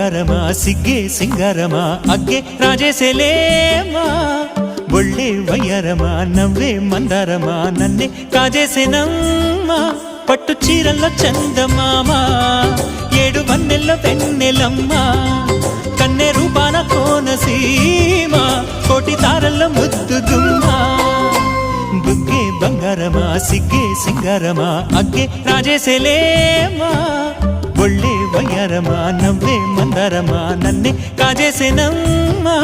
బంగారమా సిగ్గే సింగారమా అగ్గే రాజేసేలేమా ఒళ్ళే వయ్యారమా నవ్వే మందారమా నన్నే కాజేసేనమ్మా పట్టు చీరల్లో చందమామా ఏడు వన్నెల్లో వెన్నెలమ్మా కన్నె రూపాన కోనసీమ కోటి తారల్లో ముద్దుదుమ్మా బుగ్గే బంగారమా సిగ్గే సింగారమా అగ్గే రాజేసేలేమా ఒళ్ళే వయ్యారమా నవ్వే మందారమా నన్నే కాజేసేనమ్మా